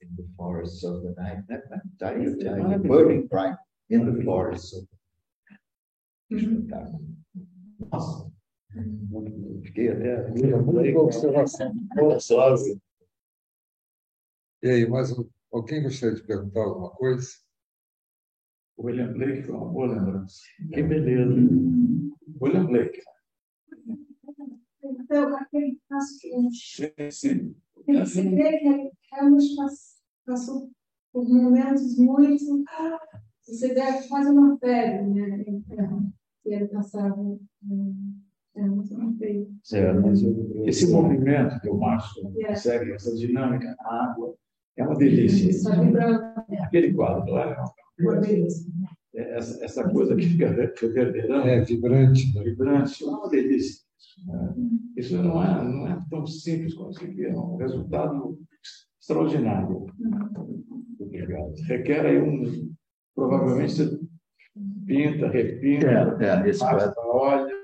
in the forests of the night. Tiger, burning bright in the forests of the night. Nossa, fiquei até Muita observação. E aí, alguém gostaria de perguntar alguma coisa? O William Blake foi uma boa lembrança. Que beleza. William Blake. Então, aquele passo Sim. você vê que ele realmente passou por momentos muito. Você vê quase uma febre, né? Que ele passava. Muito feio. Mas esse movimento que o Márcio consegue, essa dinâmica na água, é uma delícia. Está vibrando. Aquele quadro lá é uma delícia. Essa coisa que fica reverberando. Vibrante. Vibrante, é uma delícia. Isso não é tão simples como se vê, é um resultado extraordinário. Obrigado. Requer aí provavelmente você pinta, repinta, olha,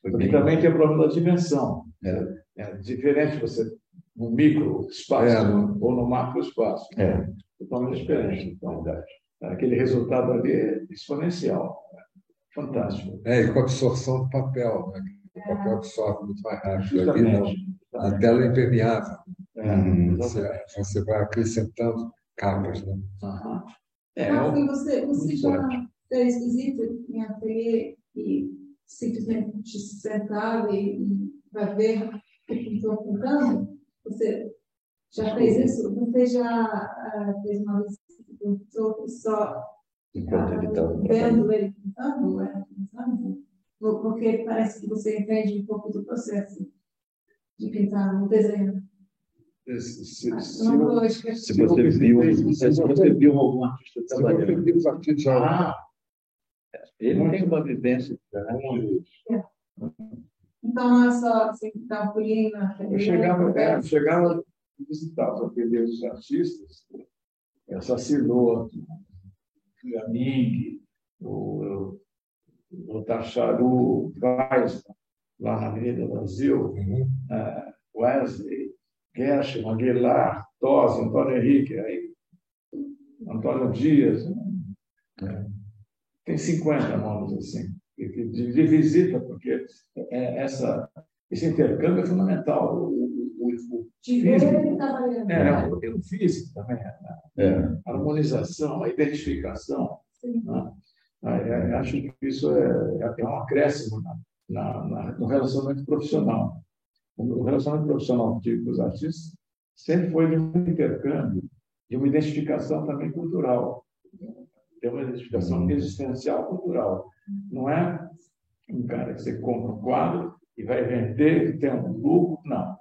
porque também tem o problema da dimensão. É diferente você no micro espaço ou no macro espaço. Totalmente diferente. Então, aquele resultado ali é exponencial. Fantástico. E com a absorção do papel, né? O papel absorve muito mais rápido. Ali, não. A tela é impermeável. Você vai acrescentando capas. Né? Você já fez visita em ateliê e simplesmente sentava e vai ver o que estou pintando? Você já fez isso? Você já fez uma visita só enquanto ele está vendo ele pintando? Porque parece que você entende um pouco do processo de pintar no desenho. Não vou esquecer. Se você viu algum artista trabalhando. Ele tem uma vivência. Então, não é só assim, dar um pulinho na Eu chegava a visitar os ateliês dos artistas, essa Siloto, o Yaning, o Tacharu, Vaz, lá na Avenida Brasil, Wesley, Gershon, Aguilar, Tosi, Antônio Henrique, aí, Antônio Dias. Tem 50 nomes assim, de visita, porque esse intercâmbio é fundamental. O físico também, a harmonização, a identificação. Né? Acho que isso é um acréscimo no relacionamento profissional. O relacionamento profissional que tive com os artistas sempre foi de um intercâmbio, de uma identificação também cultural. Tem uma identificação existencial cultural. Não é um cara que você compra um quadro e vai vender e tem um lucro. Não.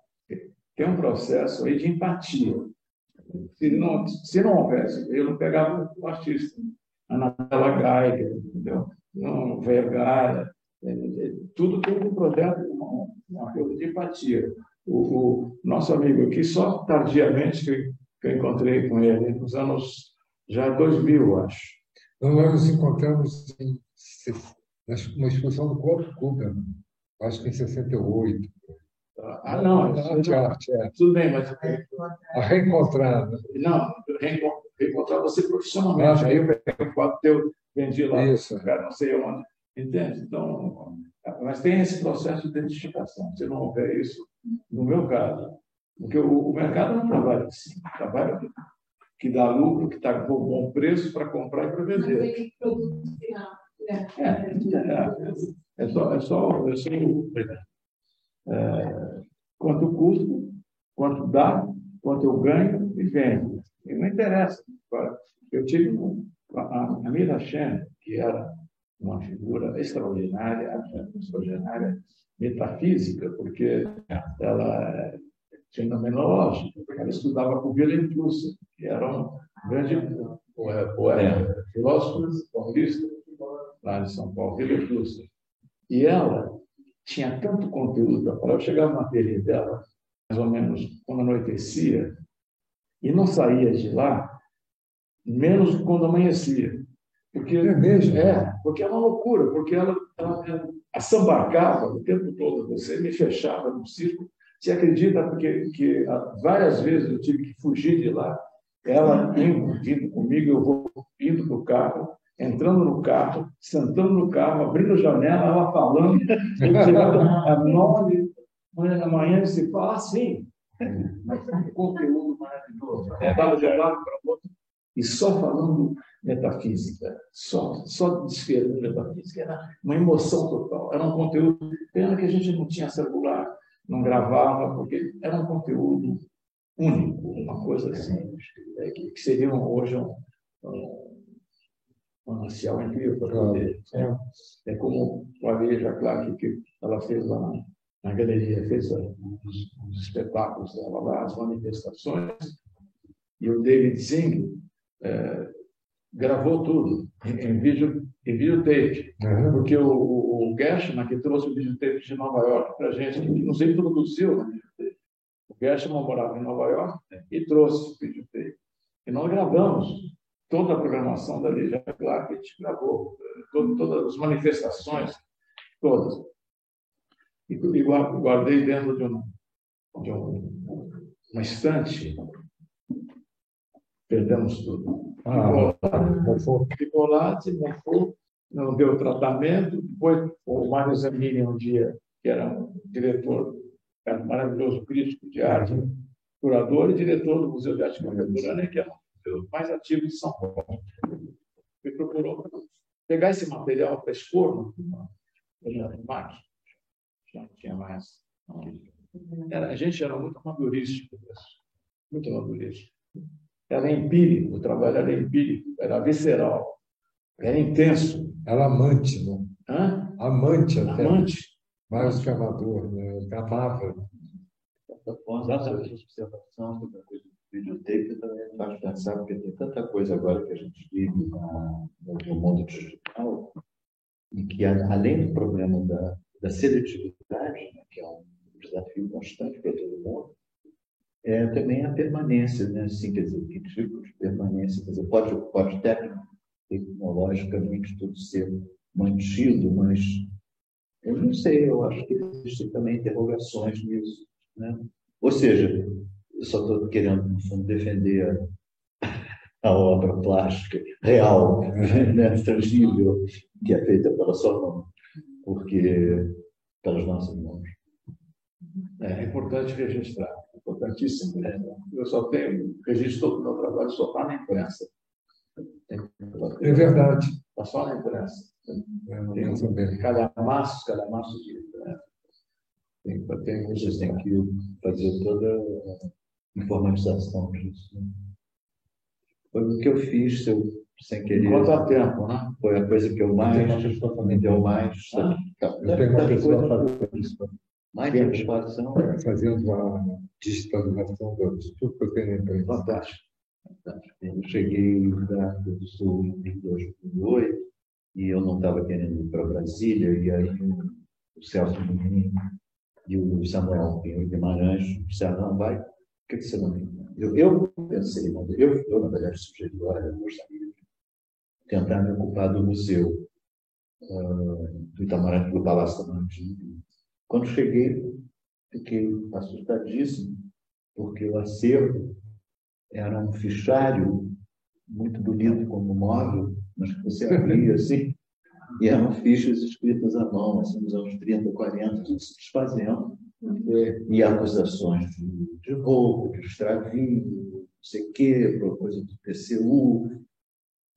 Tem um processo aí de empatia. Se não houvesse, eu não pegava o artista. Anabela Geiger, entendeu? Não, Vergara, tudo tem um projeto, uma coisa de empatia. O nosso amigo aqui, só tardiamente que eu encontrei com ele, nos anos já 2000, acho. Nós nos encontramos numa exposição do Corpo Cuba, acho que em 68. Não. Arte. Tudo bem, mas... A reencontrar. Não, reencontrar você profissionalmente. Aí eu peguei o quadro teu, vendi lá, Isso. Cara, não sei onde. Entende? Então, mas tem esse processo de identificação. Se não houver isso, no meu caso, porque o mercado não trabalha assim. Trabalha que dá lucro, que está com bom preço para comprar e para vender. Aquele produto final. É só quanto custa, quanto dá, quanto eu ganho e vendo. E não interessa. Eu tive a Mira Chen, que era uma figura extraordinária metafísica, porque ela tinha fenomenológica, ela estudava com Wilhelm Flusser, que era um grande poeta, filósofo paulista, lá de São Paulo, Wilhelm Flusser. E ela tinha tanto conteúdo para falar. Eu chegava na ateliê dela, mais ou menos quando anoitecia, e não saía de lá, menos quando amanhecia. Porque, porque é uma loucura, porque ela assambarcava o tempo todo, você me fechava no círculo. Você acredita que várias vezes eu tive que fugir de lá, ela vindo comigo, eu vou indo para o carro, entrando no carro, sentando no carro, abrindo a janela, ela falando, eu chegava às 9 da manhã e se fala assim, mas um conteúdo maravilhoso. Dava de um lado para o outro e só falando metafísica, só desfeirando metafísica, era uma emoção total, era um conteúdo, pena que a gente não tinha celular, não gravava, porque era um conteúdo único, uma coisa assim, que seria hoje um manancial incrível para poder. É como a Veja Clark, que ela fez lá na galeria, fez os espetáculos dela lá, as manifestações, e o David Zing gravou tudo em videotape, porque o Gershman, que trouxe o videotape de Nova York para a gente, que nos introduziu no videotape. O Gershman morava em Nova York e trouxe o videotape. E nós gravamos toda a programação da Veja Clark, a gente gravou todas as manifestações, todas. E guardei dentro de uma estante. Perdemos tudo. Ficou lá, não deu tratamento. Depois, o Mário Zamini, um dia, que era um diretor, era um maravilhoso crítico de arte, curador e diretor do Museu de Arte Contemporânea, que é o museu mais ativo de São Paulo. Me procurou para pegar esse material para expor no MAC. Já não tinha mais. A gente era muito amadorístico, muito amadorístico. Era empírico, o trabalho era empírico, era visceral, era intenso. Era amante, não? Hã? Amante até. Amante. Mais que amador, né? Ele amava. Afonso, essa observação sobre a coisa do videotape também faz pensar, porque tem tanta coisa agora que a gente vive no mundo digital, e que, além do problema da seletividade, né, que é um desafio constante para todo mundo, também a permanência, né? Assim, quer dizer, que tipo de permanência? Quer dizer, pode tecnologicamente tudo ser mantido, mas eu não sei, eu acho que existem também interrogações nisso, né? Ou seja, eu só estou querendo, no fundo, defender a obra plástica real, né, tangível, que é feita pela sua mão, porque pelas nossas mãos. É importante registrar, importantíssimo. Eu só tenho registro do meu trabalho, só está na imprensa. É verdade. Está só na imprensa. Tem calhamaços de. Vocês têm que fazer toda a informatização disso. Né? Foi o que eu fiz, sem querer. Quanto a tempo, né? Foi a coisa que eu mais me deu mais. Eu tenho uma pessoa fazendo isso. Mais satisfação. Fazendo a digitalização de tudo que eu tenho na imprensa. Fantástico. Eu cheguei da África do Sul em 2008 e eu não estava querendo ir para Brasília, e aí o Celso Menino e o Samuel Pinheiro Guimarães disseram: não, vai, por que você não vem? Eu pensei, eu na verdade sugeri, olha, eu gostaria de tentar me ocupar do museu do Itamaraty, do Palácio Itamaraty. Quando cheguei, fiquei assustadíssimo, porque o acervo era um fichário muito bonito como móvel, mas que você abria assim, e eram fichas escritas à mão, assim, nos anos 30, 40, tudo se desfazendo. E acusações de roubo, de extravio, não sei o quê, coisa do TCU,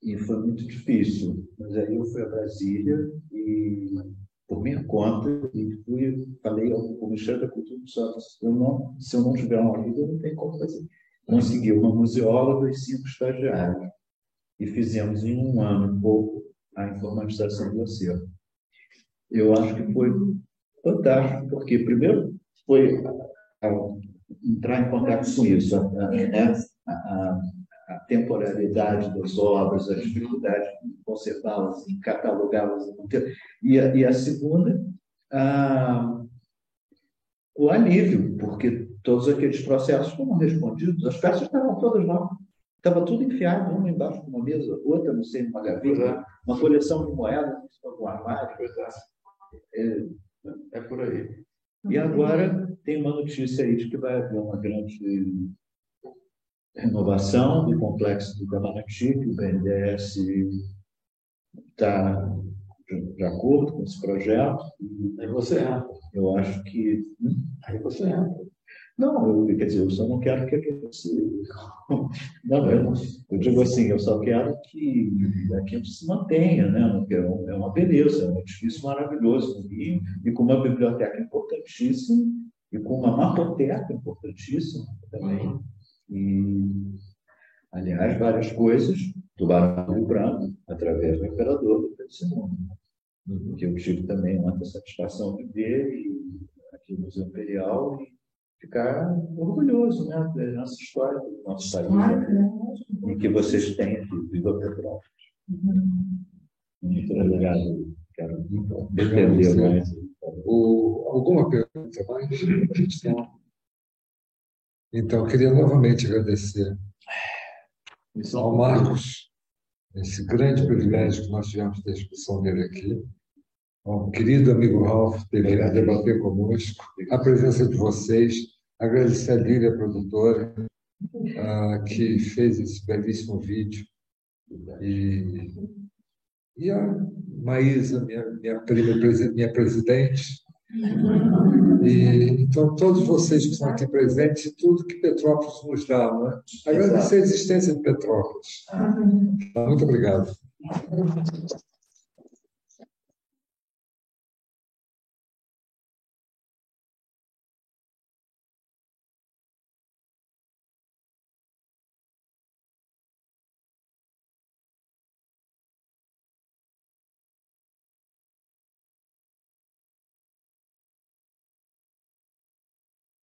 e foi muito difícil. Mas aí eu fui a Brasília e, por minha conta, e falei ao Ministério da Cultura, se eu não tiver uma vida, não tem como fazer. Consegui uma museóloga e 5 estagiários. E fizemos em 1 ano e pouco a informatização do acervo. Eu acho que foi fantástico, porque primeiro foi entrar em contato com isso, a temporalidade das obras, a dificuldade de conservá-las, em catalogá-las, e a segunda, o alívio, porque todos aqueles processos foram respondidos, as peças estavam todas lá. Estava tudo enfiado, uma embaixo de uma mesa, outra, não sei, numa gaveta, uma coleção de moedas, um armário. É por aí. E agora tem uma notícia aí de que vai haver uma grande renovação do complexo do Itamaraty, que o BNDES está de acordo com esse projeto. Aí você entra. Eu acho que... Aí você entra. Não, quer dizer, eu só não quero que aquilo se... Não, eu digo assim, eu só quero que aquilo se mantenha, né? É uma beleza, é um edifício maravilhoso no Rio, e com uma biblioteca importantíssima, e com uma mapoteca importantíssima também. E, aliás, várias coisas do Barão do Rio Branco, através do imperador do Pedro II, que eu tive também muita satisfação de ver, e aqui no Museu Imperial, e ficar orgulhoso, né, da nossa história, do nosso país, e que vocês têm aqui, Viva Petrópolis. Muito obrigado. Quero entender mais. Alguma pergunta mais? Então, queria novamente agradecer ao Marcos esse grande privilégio que nós tivemos da discussão dele aqui, ao querido amigo Ralph, que veio a debater conosco, a presença de vocês, agradecer a Lília, produtora, que fez esse belíssimo vídeo, e a Maísa, minha prima, minha presidente, e então todos vocês que estão aqui presentes e tudo que Petrópolis nos dá, né? Agradecer a existência de Petrópolis. Muito obrigado.